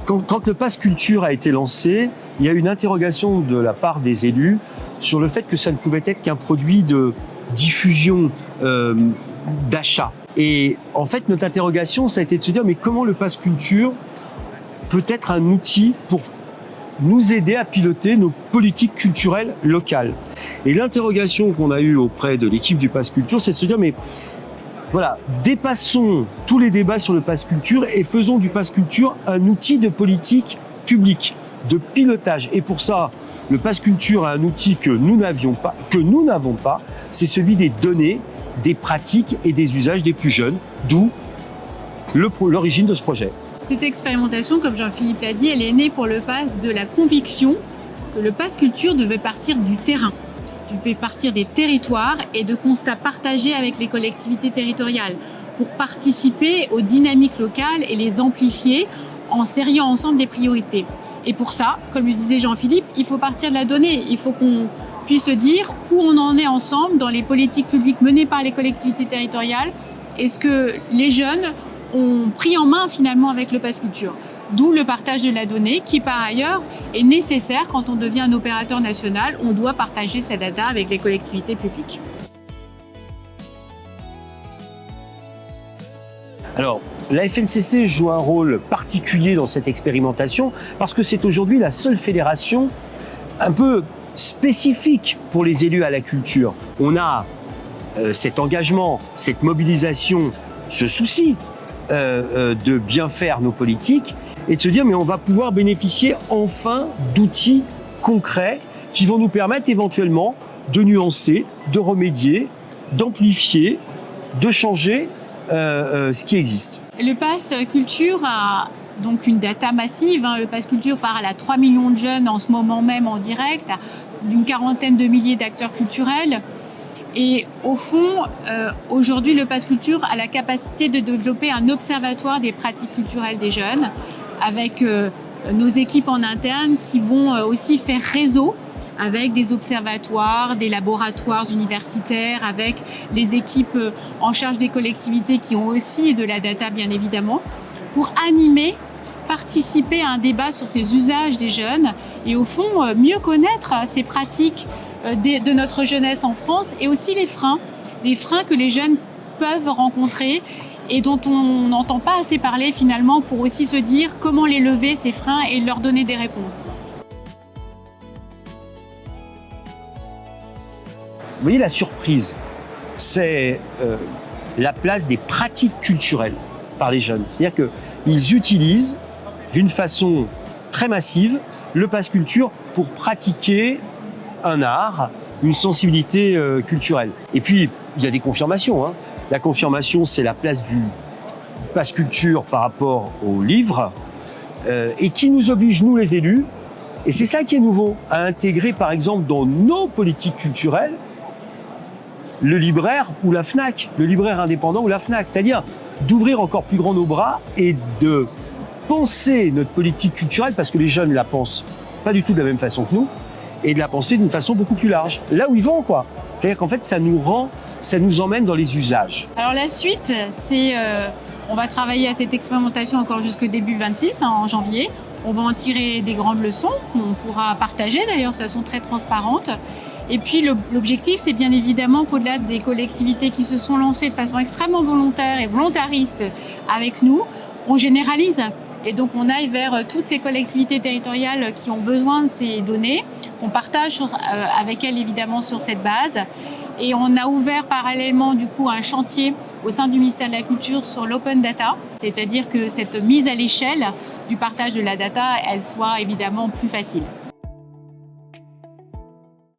Quand le pass culture a été lancé, il y a eu une interrogation de la part des élus sur le fait que ça ne pouvait être qu'un produit de diffusion, d'achat. Et en fait, notre interrogation, ça a été de se dire, mais comment le pass culture peut être un outil pour nous aider à piloter nos politiques culturelles locales. Et l'interrogation qu'on a eue auprès de l'équipe du pass culture, c'est de se dire, mais voilà, dépassons tous les débats sur le pass culture et faisons du pass culture un outil de politique publique, de pilotage. Et pour ça, le pass culture a un outil que nous n'avons pas, c'est celui des données, des pratiques et des usages des plus jeunes, d'où l'origine de ce projet. Cette expérimentation, comme Jean-Philippe l'a dit, elle est née pour le pass de la conviction que le pass culture devait partir du terrain, devait partir des territoires et de constats partagés avec les collectivités territoriales pour participer aux dynamiques locales et les amplifier en serrant ensemble des priorités. Et pour ça, comme le disait Jean-Philippe, il faut partir de la donnée. Il faut qu'on puisse dire où on en est ensemble dans les politiques publiques menées par les collectivités territoriales et ce que les jeunes ont pris en main finalement avec le pass culture. D'où le partage de la donnée qui par ailleurs est nécessaire quand on devient un opérateur national. On doit partager sa data avec les collectivités publiques. Alors, la FNCC joue un rôle particulier dans cette expérimentation parce que c'est aujourd'hui la seule fédération un peu spécifique pour les élus à la culture. On a cet engagement, cette mobilisation, ce souci de bien faire nos politiques et de se dire mais on va pouvoir bénéficier enfin d'outils concrets qui vont nous permettre éventuellement de nuancer, de remédier, d'amplifier, de changer ce qui existe. Le pass culture a donc une data massive. Le pass culture parle à 3 millions de jeunes en ce moment même en direct, d'une quarantaine de milliers d'acteurs culturels. Et au fond, aujourd'hui, le pass culture a la capacité de développer un observatoire des pratiques culturelles des jeunes avec nos équipes en interne qui vont aussi faire réseau avec des observatoires, des laboratoires universitaires, avec les équipes en charge des collectivités qui ont aussi de la data, bien évidemment, pour animer, participer à un débat sur ces usages des jeunes et au fond, mieux connaître ces pratiques de notre jeunesse en France et aussi les freins que les jeunes peuvent rencontrer et dont on n'entend pas assez parler finalement pour aussi se dire comment les lever, ces freins, et leur donner des réponses. Vous voyez, la surprise, c'est la place des pratiques culturelles par les jeunes. C'est-à-dire qu'ils utilisent d'une façon très massive le pass culture pour pratiquer un art, une sensibilité culturelle. Et puis, il y a des confirmations. La confirmation, c'est la place du pass culture par rapport au livre et qui nous oblige, nous les élus, et c'est ça qui est nouveau, à intégrer par exemple dans nos politiques culturelles le libraire ou la FNAC, le libraire indépendant ou la FNAC, c'est-à-dire d'ouvrir encore plus grand nos bras et de penser notre politique culturelle, parce que les jeunes la pensent pas du tout de la même façon que nous, et de la penser d'une façon beaucoup plus large, là où ils vont, quoi. C'est-à-dire qu'en fait, ça nous emmène dans les usages. Alors la suite, c'est, on va travailler à cette expérimentation encore jusqu'au début 26, en janvier. On va en tirer des grandes leçons qu'on pourra partager d'ailleurs de façon très transparente. Et puis l'objectif, c'est bien évidemment qu'au-delà des collectivités qui se sont lancées de façon extrêmement volontaire et volontariste avec nous, on généralise. Et donc on aille vers toutes ces collectivités territoriales qui ont besoin de ces données, qu'on partage avec elles évidemment sur cette base. Et on a ouvert parallèlement du coup un chantier au sein du ministère de la Culture sur l'open data, c'est-à-dire que cette mise à l'échelle du partage de la data, elle soit évidemment plus facile.